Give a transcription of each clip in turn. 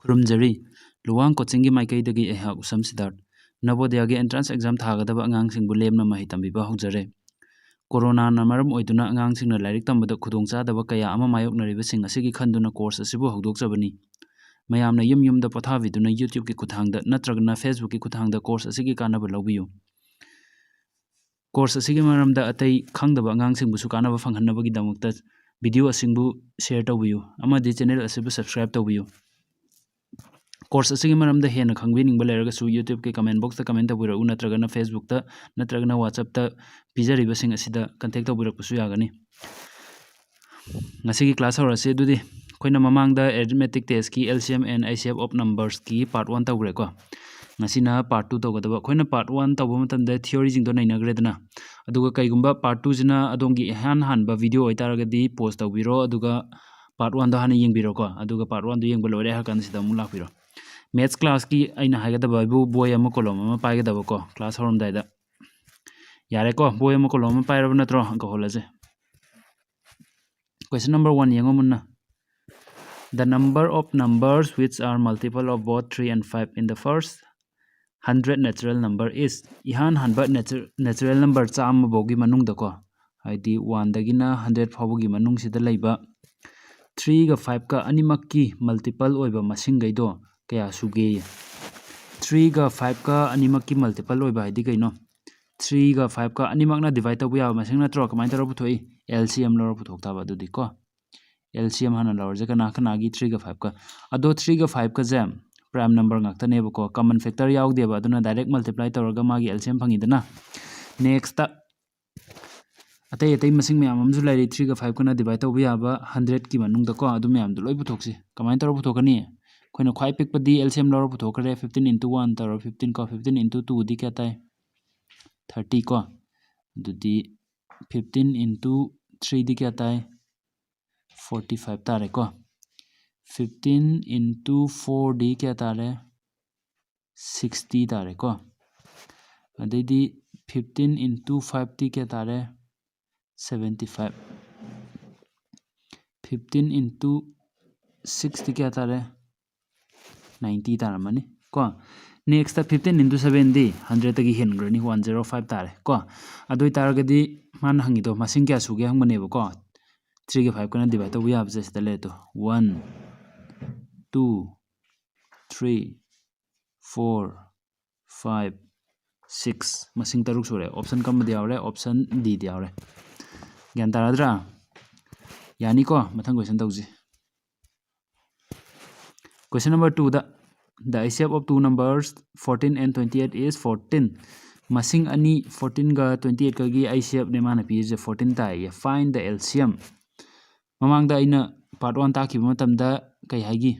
ꯈꯨꯔꯨꯝꯖꯔꯤ ꯂꯨꯋꯥꯡ ꯀꯣꯆꯤꯡꯒꯤ ꯃꯥꯏꯀꯩꯗꯒꯤ ꯑꯩꯍꯥꯛ ꯎꯁꯝ ꯁꯤꯗꯥꯔꯠ ꯅꯕꯣꯗꯌꯥꯒꯤ entrance exam ꯊꯥꯒꯗꯕ ꯑꯉꯥꯡꯁꯤꯡꯕꯨ ꯂꯦꯝꯅ ꯃꯍꯩ ꯇꯝꯕꯤꯕ ꯍꯧꯖꯔꯦ ꯀꯣꯔꯣꯅꯥꯅ ꯃꯔꯝ ꯑꯣꯏꯗꯨꯅ ꯑꯉꯥꯡꯁꯤꯡꯅ ꯂꯥꯏꯔꯤꯛ ꯇꯝꯕꯗ ꯈꯨꯗꯣꯡꯆꯥꯗꯕ ꯀꯌꯥ ꯑꯃ ꯃꯥꯌꯣꯛꯅꯔꯤꯕꯁꯤꯡ ꯑꯁꯤꯒꯤ ꯈꯟꯗꯨꯅ ꯀꯣꯔꯁ ꯑꯁꯤꯕꯨ ꯍꯧꯗꯣꯛꯆꯕꯅꯤ ꯃꯌꯥꯝꯅ ꯌꯨꯝꯗ ꯄꯣꯊꯥꯕꯤꯗꯨꯅ ꯌꯨꯇ꯭ꯌꯨꯕꯀꯤ ꯈꯨꯠꯊꯥꯡꯗ ꯅꯠꯇ꯭ꯔꯒꯅ ꯐꯦꯁꯕꯨꯛꯀꯤ ꯈꯨꯠꯊꯥꯡꯗ ꯀꯣꯔꯁ ꯑꯁꯤꯒꯤ ꯀꯥꯟꯅꯕ ꯂꯧꯕꯤꯌꯨ ꯀꯣꯔꯁ ꯑꯁꯤꯒꯤ ꯃꯔꯝꯗ ꯑꯇꯩ ꯈꯪꯗꯕ ꯑꯉꯥꯡꯁꯤꯡꯕꯨꯁꯨ ꯀꯥꯟꯅꯕ ꯐꯪꯍꯟꯅꯕꯒꯤꯗꯃꯛꯇ ꯚꯤꯗꯤꯑꯣ ꯑꯁꯤꯕꯨ ꯁꯦꯌꯔ ꯇꯧꯕꯤꯌꯨ ꯑꯃꯗꯤ ꯆꯦꯅꯦꯜ ꯑꯁꯤꯕꯨ ꯁꯕꯁꯀ꯭ꯔꯥꯏꯕ ꯇꯧꯕꯤꯌꯨ ꯀꯣꯔꯁ ꯑꯁꯤꯒꯤ ꯃꯔꯝꯗ ꯍꯦꯟꯅ ꯈꯪꯕꯤꯅꯤꯡꯕ ꯂꯩꯔꯒꯁꯨ ꯌꯨꯇ꯭ꯌꯨꯕꯀꯤ ꯀꯃꯦꯟ ꯕꯣꯛꯁꯇ ꯀꯃꯦꯟ ꯇꯧꯕꯤꯔꯛꯎ ꯅꯠꯇ꯭ꯔꯒꯅ ꯐꯦꯁꯕꯨꯛꯇ ꯅꯠꯇ꯭ꯔꯒꯅ ꯋꯥꯆꯞꯇ ꯄꯤꯖꯔꯤꯕꯁꯤꯡ ꯑꯁꯤꯗ ꯀꯟꯇꯦꯛ ꯇꯧꯕꯤꯔꯛꯄꯁꯨ ꯌꯥꯒꯅꯤ ꯉꯁꯤꯒꯤ ꯀ꯭ꯂꯥꯁ ꯍꯧꯔꯁꯤ ꯑꯗꯨꯗꯤ ꯑꯩꯈꯣꯏꯅ ꯃꯃꯥꯡꯗ Arithmetic Testꯀꯤ LCM and HCF of Numbersꯀꯤ ꯄꯥꯔꯠ 1 ꯇꯧꯈ꯭ꯔꯦꯀꯣ ꯉꯁꯤꯅ ꯄꯥꯔꯠ 2 ꯇꯧꯒꯗꯕ ꯑꯩꯈꯣꯏꯅ ꯄꯥꯔꯠ 1 ꯇꯧꯕ ꯃꯇꯝꯗ ꯊꯤꯑꯣꯔꯤꯁꯤꯡꯗꯣ ꯅꯩꯅꯈ꯭ꯔꯦꯗꯅ ꯑꯗꯨꯒ ꯀꯩꯒꯨꯝꯕ ꯄꯥꯔꯠ 2ꯁꯤꯅ ꯑꯗꯣꯝꯒꯤ ꯏꯍꯥꯟ ꯍꯥꯟꯕ ꯚꯤꯗꯤꯑꯣ ꯑꯣꯏꯇꯥꯔꯒꯗꯤ ꯄꯣꯁ ꯇꯧꯕꯤꯔꯣ ꯑꯗꯨꯒ ꯄꯥꯔꯠ 1ꯗꯣ ꯍꯥꯟꯅ ꯌꯦꯡꯕꯤꯔꯣꯀꯣ ꯑꯗꯨꯒ ꯄꯥꯔꯠ 1ꯗꯣ ꯌꯦꯡꯕ ꯂꯣꯏꯔꯦ ꯍꯥꯏꯔ ꯀꯥꯟꯗ ꯁꯤꯗ ꯑꯃꯨꯛ ꯂꯥꯛꯄꯤꯔꯣ ꯃꯦꯠꯁ ꯀ꯭ꯂꯥꯁꯀꯤ ꯑꯩꯅ ꯍꯥꯏꯒꯗꯕ ꯍꯥꯏꯕꯨ ꯕꯣꯏ ꯑꯃ ꯀꯣꯂꯣꯝ ꯑꯃ ꯄꯥꯏꯒꯗꯕꯀꯣ ꯀ꯭ꯂꯥꯁ ꯍꯧꯔꯝꯗꯥꯏꯗ ꯌꯥꯔꯦꯀꯣ ꯕꯣꯏ ꯑꯃ ꯀꯣꯂꯣꯝ ꯑꯃ ꯄꯥꯏꯔꯕ ꯅꯠꯇ꯭ꯔꯣ ꯑꯪꯀ ꯍꯣꯜꯂꯁꯦ Question number 1 yengo munna. The number of numbers which are multiple of both 3 and 5 in the first 100 natural number is ihan hanba natural number chama bogi manung da ko haidi 1 dagina 100 fawgi manung sida leiba 3 ga 5 ka animakki multiple oiba masing gaido kaya suge 3 ga 5 ka animakki multiple oiba haidi kaino 3 ga 5 ka animakna divide tabu ya masing natro kamai taro puthoi LCM lor puthok taba dudi ko LCM hana lor je kana kana gi 3 ga 5 ka ado 3 ga 5 ka jam prime number ngakta ne ko common factor yaudi ba aduna direct multiply tawraga magi LCM phangidana next ta atay masing myam amju lairi 3 ga 5 kana divide tabu ya ba 100 ki manung da ko adu myam du loi puthoksi kamai taro puthokani khoina khwai pik padi LCM lor puthokre 15 into 1 taro 15 ko 15 into 2 di kya tai 30 ko dudi 15 into 3 di kya tai 45 tare ko 15 into 4 di kya tare 60 tare ko adedi 15 into 5 di kya tare 75 15 into 6 di kya tare 90 tare mani ko next 15 into 7 di 100 tagi hengrani 105 tare ko adoi taragadi man hangido masing kya suge hangmane ko 3 ga 5 kana divide tabu ya bse sida le to 1 2 3 4 5 6 masing taruk sure option kam di awre option D di awre gyan taradra yani ko mathang question tauji question number 2 the HCF of two numbers 14 and 28 is 14 masing ani 14 ga 28 ka gi HCF ne mana pi je 14 tai find the LCM mamangda ina part 1 ta ki matamda kai haigi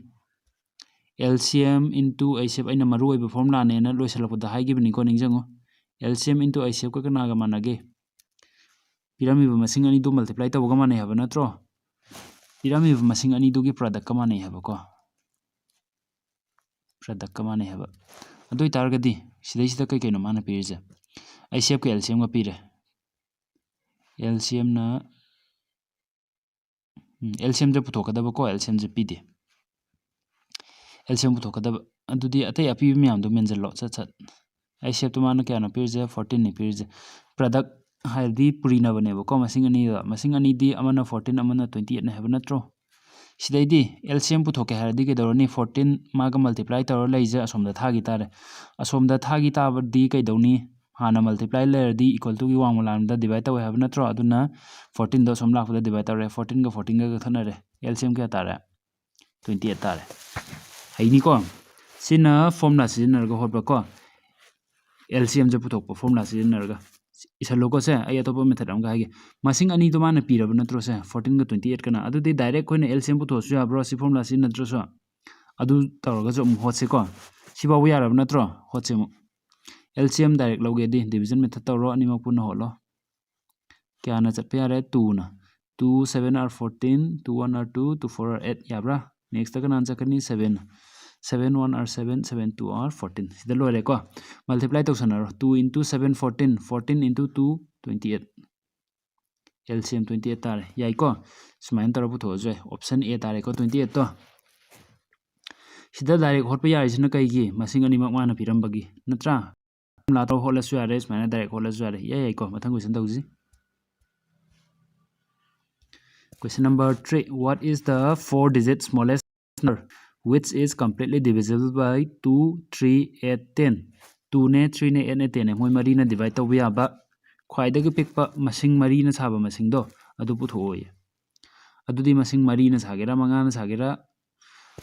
LCM into HCF aina maru oiba formula ne na loisalapda haigi bini ko ningjango LCM into HCF ka kana ga manage pirami ba masing ani du multiply tabu ga mane haba natro pirami ba masing ani du gi product ka mane haba ko product ka mane haba adoi targadi sidai sida kai kai no mana pirje HCF ka LCM ga pire LCM na LCM je puthokadaba ko LCM je pide LCM puthokadaba adudi atai api myam do menjalo chat HCF to mana kya no pirje 14 ni pirje product haidi purina bane ko masing ani di amana 14 amana 28 na have natro sidai di LCM puthoke hardi ke dorani 14 maga multiply tor leije asomda thagi tare asomda thagi tabdi kai doni hana multiply layer di equal to gi wang malamda divide taw have natro aduna 14 do somla khada divide tare 14 ga 14 ga thanare LCM kya tare 28 tare haini ko sina formula sinar ga hotba ko LCM je puthok po formula sinar ga isa logo se ay atopa method am ga hage masing ani do mana piraba natro se 14 ga 28 kana adu di direct koina LCM putho su ya bro si formula sin natro so adu tawra ga jom hot se ko siba wi yarab natro hot se mo LCM direct loge di division method tawro ani ma puna holo kya na chat pe are 2 na 2 7 are 14 2 1 are 2 2 4 are 8 yabra next ka answer kani 7 7 1 are 7 7 2 are 14 sida lore ko multiply to sanaro 2 into 7 14 14 into 2 28 LCM 28 tare yai ko sumain tara putho je option A tare ko 28 to sida direct hotpa yarisina kaigi masing ani mak mana pirambagi natra la to holasu yare smaina direct holasu yare yai ko mathang question tauji. Question number 3. What is the 4-digit smallest number which is completely divisible by 2, 3, 8, 10? 2 ne 3 ne 8 ne 10 ne moi mari na divide tawba yaba khwaidagi pikpa masing mari na saba masing do adu puthoye. Adudi masing mari na sagera manga na sagera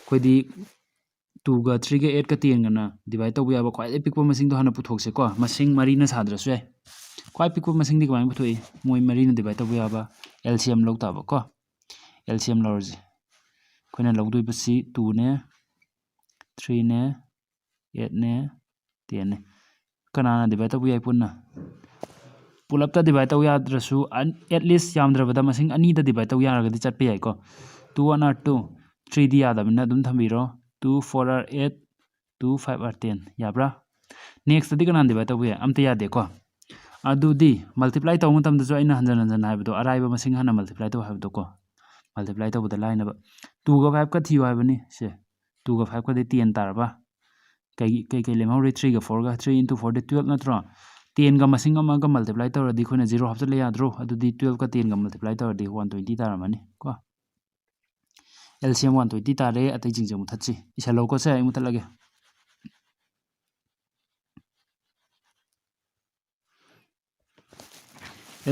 khoidi 2 ga 3 ga 8 ga 10 ga na divide tawba yaba khwaidagi pikpa masing do hana puthokse ko masing mari na sadrasu yai. Khwai pikpa masing di kamai puthoi moi mari na divide tawba yaba LCM log taba ko LCM lorji khoina logdoi basi 2 ne 3 ne 8 ne 10 ne kanana divide tawba yai punna pulap ta divide tawya adrasu at least yamdrabada masing ani da divide tawya ragadi chatpe yai ko 2 1 are 2 3 di yadamina dum thambiro 2 4 are 8 2 5 are 10 yabra next di kanan divide tawya amta yade ko adudi multiply taw mutam da jo aina hanjan hanjan haibdo araiba masing hana multiply taw haibdo ko multiply taw bada line ba 2 ga 5 ka thiyo haibani se 2 ga 5 ka de 10 tarba kai lemhori 3 ga 4 ga 3 into 4 de 12 natro 10 ga masing ama ga multiply taw di khoina 0 hapsale yadro adudi 12 ka 10 ga multiply taw di 120 taramani ko LCM 120 tare atai jingjamu thatchi isalo ko se ai mutalage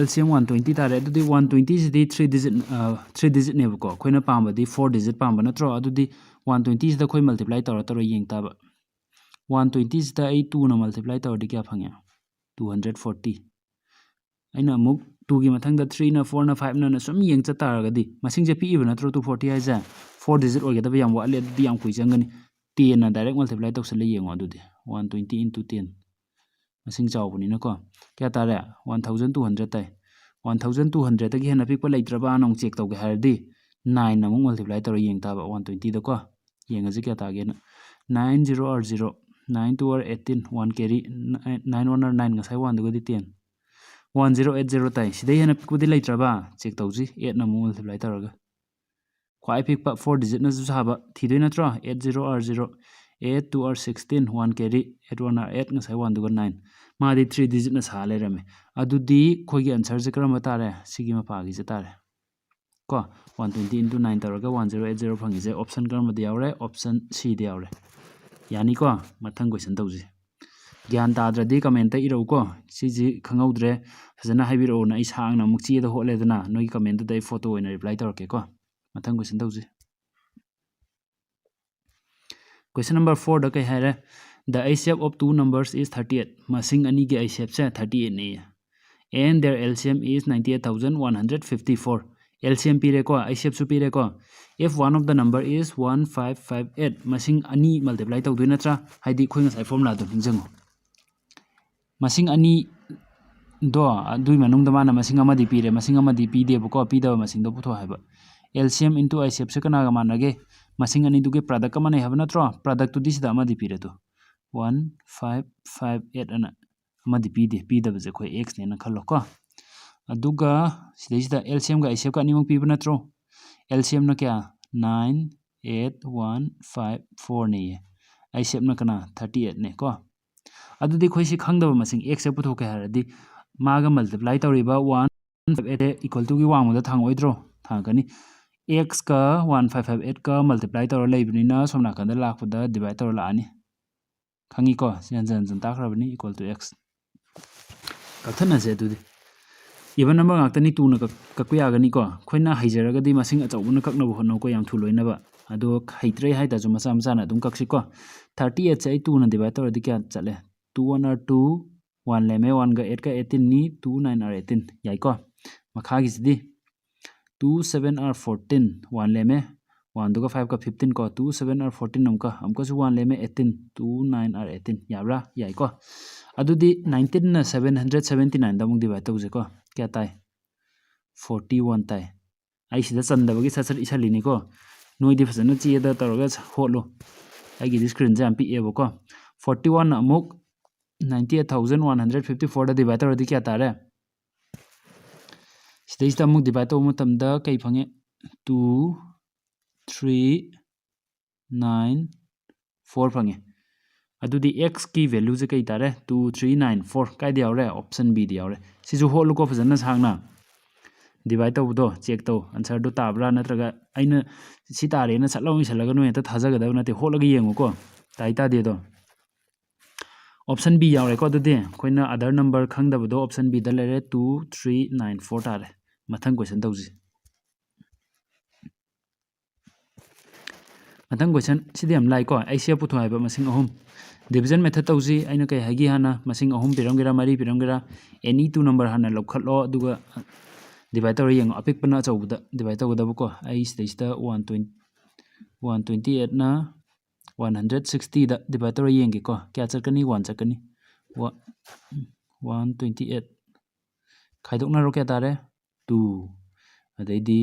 LCM 120 tare adudi 120 sidi 3 digit ne ko khoina pamba di 4 digit pamba natro adudi 120 sida khoi multiply taw taro yeng taba 120 sida ai 2 na multiply taw di kya phangya 240 aina amuk 2 gi mathang da 3 na 4 na 5 na sum yeng cha taragadi masing je pi ibna tro 240 ai ja 4 digit orgeda ba yam wa le di yam kui changani 10 na direct multiply taw sele yengo adudi 120 into 10 masing chawbuni na ko kya tare 1200 tai 1200 ta gi hena pikpa leitraba anong check tawge hardi 9 na multiply taw yeng taba 120 da ko yenga ji kya tage na 90 or 0 9 2 or 18 1 carry 9 1 or 9 nga sai 1 dugadi 10 1080 tai sidai hena pikudi leitraba check tawji 8 na multiply tawraga khwai pikpa 4 digit na saba thidoi na tro 80 or 0 8 2 or 16 1 carry 8 1 or 8 nga sai 1 duga 9 madi 3 digit na sa lerame adudi khogi answer je karama tare sigi ma pagi je tare ko 120 into 9 tawraga 1080 phangi je option karama di yaure option C di yaure yani ko mathang question tawji gyan tadradi comment ta irau ko siji khangaudre fajana haibiro na isang na mukchi da hole dana noi comment da photo oina reply tawrke ko mathang question tawji. Question number 4 da kai hare the HCF of two numbers is 38 masing ani ge HCF se 38 ne and their LCM is 98154 LCM pire ko HCF su pire ko if one of the number is 1558 masing ani multiply taw doina tra haidi khoinga sai formula do hinjango masing ani do dui manung da mana masing amadi pire masing amadi pide ko pida masing do putho haiba LCM into HCF se kana ga manage masing ani duge product ka mane habna tro product to this da amadi pire to 1558 ana amadi pide pida ba je khoi x ne na khallo ko aduga sidai sida LCM ga HCF ka nimang pibna tro LCM na kya 98154 ne HCF na kana 38 ne ko adudi khoi si khangdaba masing x se putho ka haradi maga multiply tawriba 158 equal to gi wangda thang oidro thangani x ka 1558 ka multiply tawra leibnina somna kanda lakpada divide tawra laani khangi ko jan takrabani equal to x kathana se adudi even number ngaktani 2 na kakya gani ko khoina haijaraga di masing achawuna kaknabu hono ko yam thuloina ba ado haitre hai ta ju macha macha na dum kaksi ko 38 se 2 na divide tawra di kya chale 2 1 are 2 1 leme 1 ga 8 ka 18 ni 2 9 are 18 yai ko makha gi sidi 2 7 are 14 1 leme 1 duga 5 ka 15 ko 2 7 are 14 namka amka su 1 leme 18 2 9 are 18 yabra yai ko adudi 19 na 779 damung divide tawje ko kya tai 41 tai ai sida chandabagi sasar isalini ko noi di phasana chi da tawraga holo ai gi screen jam pi ebo ko 41 amuk 98154 da divide tawra di kya tare sidai sta amuk divide taw mutam da kai phange 2 3 9 4 fungi अदुदी x की value से कई तारे 2394 कायदे यावरे option be the यावरे सिजु होलुको फजन सांगना divide तौबदो check तौ answer दो ताब्रा नत्रगा अइना सि तारेना सटलाउ मिसलगा नो एता थाजगदब नते होलगा येंगुको ताई तादे दो ऑप्शन बी यावरे को अदुदे खोइना अदर नंबर खंगदबदो ऑप्शन बी द लेरे 2394 तारे मथंग क्वेश्चन तौजी मथंग क्वेश्चन सिदि हम लाइको HCF पुथो हाइबा मसिंग अहुम डिवीजन मेथड तौजी अइना कई हाइगी हाना मसिंग अहुम पिरमगेरा मरी पिरमगेरा एनी 2 नंबर हाना लौखटलो दुगा डिवाइड तौर येंग अपिकपना चौबदा डिवाइड तौगदबको आई स्टेजदा 128 ना 160 दा डिवाइड तौर येंगे को क्या चकनी 1 चकनी 128 खाइदोकना रो क्या तारे 2 अदैदी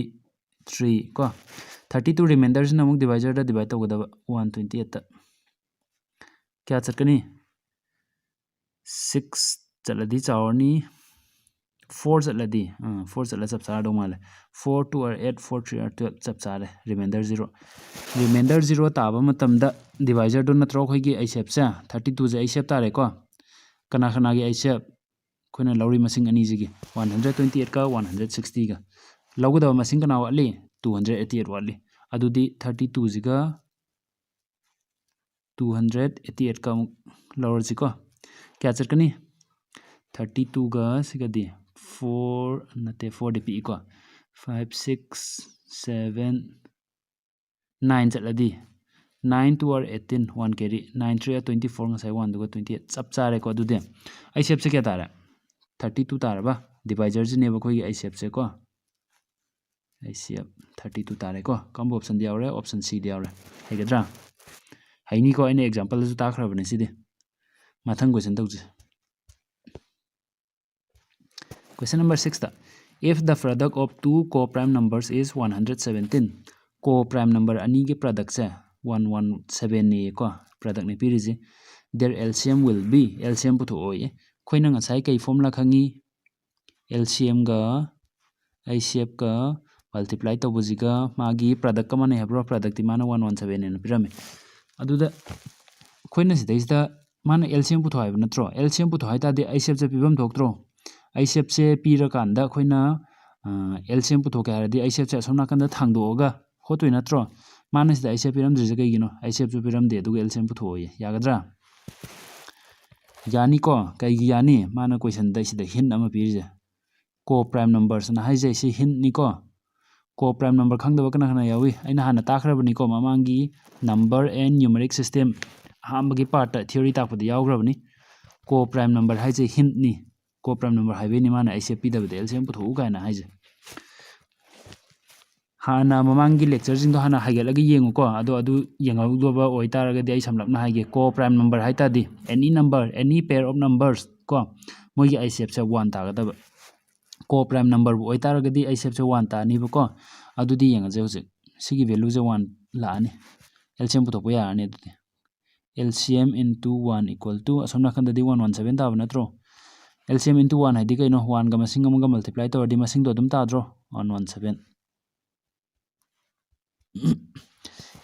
3 को 32 रिमाइंडर से नमुक डिवाइजर दा डिवाइड तौगदब 128 दा क्या चकनी 6 चलदी चावरनी 4 चलदी 4 चला सब चार दो माले 4 2 और 8 4 3 और 12 सब चारे रिमाइंडर 0 ताबा मतमदा डिवाइजर दो नत्रो खोइगी HCF से 32 जे HCF तारे को कना कना गे HCF खोइना लौरी मसिंग अनी जिगी 128 का 160 का लौगदब मसिंग कना वाली 288 वाली अदुदी 32 जिगा 288 का लौर जिको क्या चकनी 32 का सिगदी 4 नते 4 dp को 5 6 7 9 चलदी 9 2 और 18 1 carry 9 3 24 ngasai 1 दुगा 28 सब चारे को अदुदे HCF से क्या तारा 32 तारबा डिवाइजर से नेबो खोई HCF से को HCF 32 तारे को कम ऑप्शन दिया और ऑप्शन सी दिया और हैगद्रा हैनी को अने एग्जांपल जो ताखरबने सिदे मथंग क्वेश्चन तौजे Question number 6 दा if the product of two co-prime numbers is 117 co-prime number ani के product से 117 ने को product ने पिरिजे their LCM will be LCM पुथो ओए खोइना ngasai kai formula खंगी LCM ga HCF का multiply तौबजिगा मागी product का माने हेब्रो product माना 117 ने पिरमे अदुदा खोइना सिदैसदा माना LCM पुथो हाइब नत्रो LCM पुथो हाइतादे HCF से पिबम थोक्त्रो HCF से पीरकांदा खोइना LCM पुथोके हारदि HCF से असोम नाकंदा थांगदोगा होतोय नत्रो माना सिदा HCF पिरम द्रिजे कइगिनो HCF से पिरम दे दुगा LCM पुथोय यागद्रा यानी को कइगी यानी माना क्वेश्चन दा सिदा हिंट अमा पिरिजे को प्राइम नंबर्स ना हाइजे सि हिंट निको को प्राइम नंबर खंगदबा कना कना यावी आइना हाना ताखरबनि को ममांगी नंबर एंड न्यूमेरिक सिस्टम हामबगी पार्ट थ्योरी तापदि यावग्रबनि को प्राइम नंबर हाइजे हिंट नि को प्राइम नंबर हाइवे नि माना HCF पिदबदे LCM पुथौ गायना हाइजे हाना ममांगी लेक्चर जिंदो हाना हाइगेलगे येंगुको अदु येंगौदोबा ओइतारगदि आई समलपना हाइगे को प्राइम नंबर हाइतादि any number any pair of numbers को मोइगे HCF से 1 तागदब को प्राइम नंबर ओइतारगदि HCF से 1 तानिबको अदुदि येंगजे होजे सिगी वैल्यू जे 1 लानी LCM पुथौ यारने अदुदि LCM into 1 equal to Asom नाखंददि 117 ताब नत्रो LCM into 1 हाइदि कइनो 1 गा मसिंग अमगा मल्टीप्लाई तौरदि मसिंग दो अदुम ताद्रो 117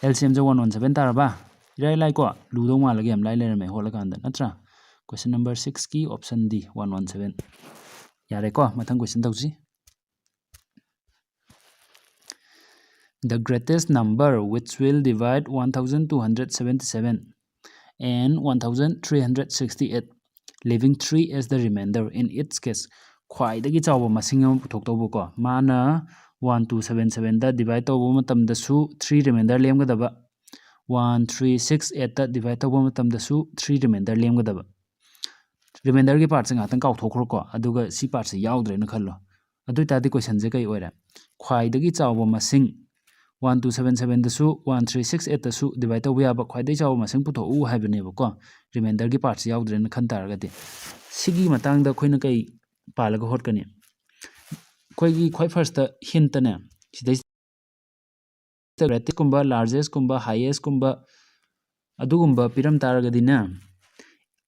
LCM जो 117 तारबा इराय लाइ को लुदो मालगे हम लाइ लेरमे होलकांदा नत्रा क्वेश्चन नंबर 6 की ऑप्शन डी 117 यारे को मथंग question तौजी The greatest number which will divide 1277 and 1368 leaving 3 as the remainder in its case ख्वाइदगी चावो मसिंग अम पुथोक्तोबको माना 1277 दा डिवाइड तौबो मतमदसु 3 रिमाइंडर लेमगदबा 1368 दा डिवाइड तौबो मतमदसु 3 रिमाइंडर लेमगदबा रिमाइंडर के पार्ट से गातन काउथोखरो को अदुगा सी पार्ट से याउद्रेन खल्लो अदुइ तादि क्वेश्चन जे कई ओइरा ख्वाइदगी चावो मसिंग 1277 दसु 1368 दसु डिवाइड तौबो याबा ख्वाइदगी चावो मसिंग पुथोउ हाइबनेबको रिमाइंडर के पार्ट से याउद्रेन खनतारगदि सिगी मतंग दा खोइना कई पालग होटकनी खोइगी खोइ फर्स्ट हिंट ने सिदै ग्रेटेस्ट कुंबा लार्जेस्ट कुंबा हाईएस्ट कुंबा अदुगुंबा पिरम तारगदि ना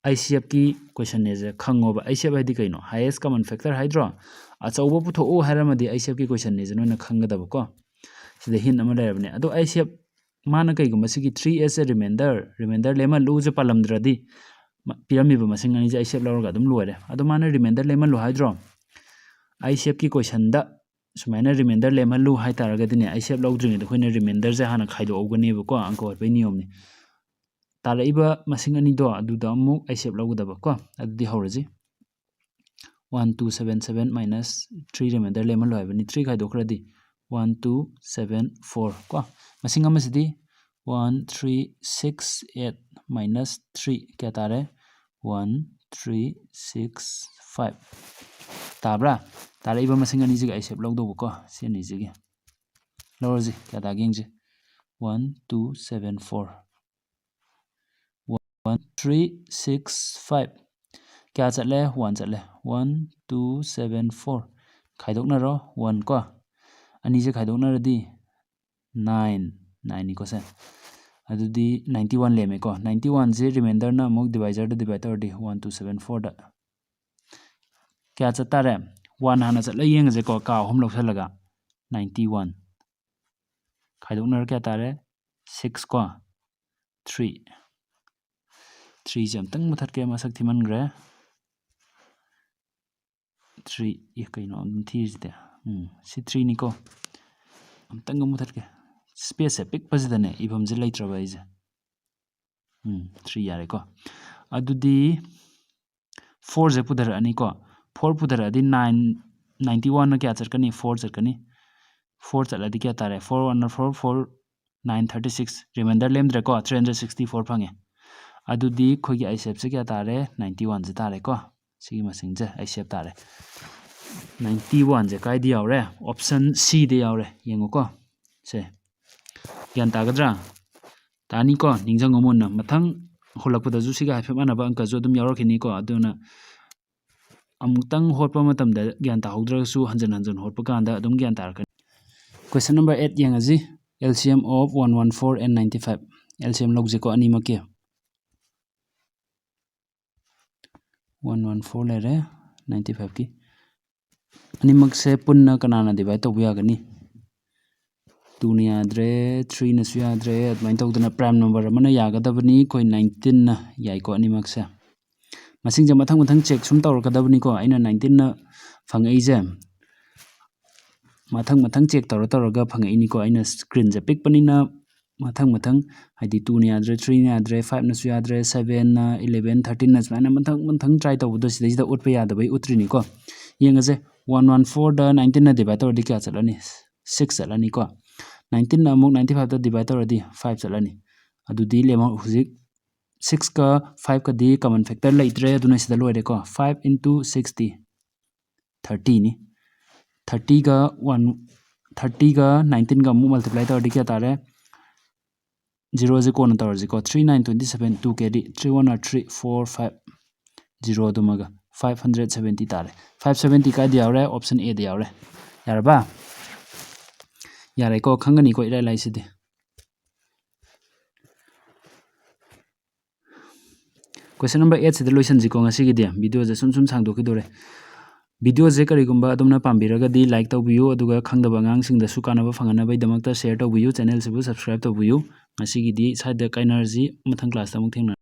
ICF की क्वेश्चन ने जे खंगोबा ICF हाइदि कइनो हाईएस्ट कॉमन फैक्टर हाइड्रो अचौबो पुथोउ हाइरमदि ICF की क्वेश्चन ने जे नोना खंगदबको सिदै हिंट अमा लेरबने अदो ICF माना कईगुम मसिगी 3 as a remainder लेमलु जे पालमद्रदि पिरामिबा मसिंग अनि जे आई शेप लौरगा अदुम लोरे अदो माना रिमाइंडर लेमलु हाइड्रो आई शेप की क्वेश्चन दा सुमाइना रिमाइंडर लेमलु हाइ तारगदिने आई शेप लौद्रिंग द खोइना रिमाइंडर जे हाना खाइदो ओगनेबको अंक हरबै नियमनि तारइबा मसिंग अनि दो अदुदा अमु आई शेप लौगदबा को अदुदि हौरजि 1277 minus 3 remainder लेमलु हाइबनि 3 खाइदोखरदि 1274 को मसिंग अमसिदि 1368 minus 3 क्या तारे 1365 ताब्रा तारइबा मसिंग अनि जिगा आई शेप लौदोबो को सेनि जिगे लौरजि क्या तागेंजे 1274 1365 क्या चले 1 चले 1274 खाइदोकनारो 1 को अनि जे खाइदोकनारदि 9 नि को से अदुदि 91 लेमे को 91 जे रिमाइंडर ना अमुक डिवाइजर द डिवाइड तौरदि 1274 दा क्या चतारे 1 हाना चले येंगजे को का अहुम लौसलगा 91 खाइदोकनार क्या तारे 6 को 3 जे अमतंग मथत के मसक थिमनग्रे 3 ये कइनो अदुम थिजदे सी 3 निको अमतंग मुथत के स्पेस है पिक पजदने इबम जे लैत्रबा इजे 3 यारे को अदुदि 4 जे पुदर अनि को 4 पुदर अदि 91 न क्या चरकनी 4 चरकनी 4 चलदि क्या तारे 4 1 4 4 936 रिमाइंडर लेमद्रे को 364 फंगे अदुदि खोगी आई शेप से क्या तारे 91 जे तारे को सिगी मसिंग जे आई शेप तारे 91 जे काइदि यावरे ऑप्शन सी दे यावरे येंगो को से ग्यान तागद्रा तानी को निंजंग अमुन मथंग होलकपदजु सिगा हाइफे मानबा अंक जो दुम यावरखिनी को अदुना अमुतंग होटपा मतमदा ग्यान ताहौद्रसु हंजन हंजन होटपा कांदा अदुम ग्यान तारकन क्वेश्चन नंबर 8 येंगजी LCM of 114 and 95 LCM लौजे को अनिमके 114 लेरे 95 की अनिमक से पुन्ना कनाना डिवाइड तौबा यागनी 2 ने याद्रे 3 ने याद्रे अदमाइन तौदना प्राइम नंबर अमना यागदबनी कोई 19 न याइ को अनिमक से मसिंग जे मथंग मथंग चेक सुम तौरकदबनी को आइना 19 न फंगइजे मथंग मथंग चेक तौरगा फंगइनी को आइना स्क्रीन जे पिक पनिना मथंग मथंग हाइदि 2 ने याद्रे 3 ने याद्रे 5 ने याद्रे 7 न 11 13 न समान मथंग मथंग ट्राई तौबदो सिदा उठपा यादबई उत्रिनी को येंगजे 114 दा 19 ना डिवाइड तौरदि क्या चलनी 6 चलनी को 19 ना अमुक 95 दा डिवाइड तौरदि 5 चलनी अदुदि लेमा हुजिक 6 का 5 का दी कॉमन फैक्टर लैत्रे अदुना सिदा लोइरे को 5 into 60 30 नि 30 का 19 का अमुक मल्टीप्लाई तौरदि क्या तारे 0 जे कोन तौरजि को 3 9 27 2 के दी 3 1 3 4 5 0 दुमगा 570 तारे 570 का दियावरे ऑप्शन ए दियावरे यारबा यारे को खंगनी को इलाई लाइसिदि क्वेश्चन नंबर 8 से लोइसन जिको ngasi gi dia video je sum sang do ki dore video je kari gumba adumna pambiraga di like tawbiyu aduga khangdaba ngang sing da su kana ba phangana bai damakta share tawbiyu channel se bu subscribe tawbiyu ngasi gi di side da energy mathang class ta muk thengna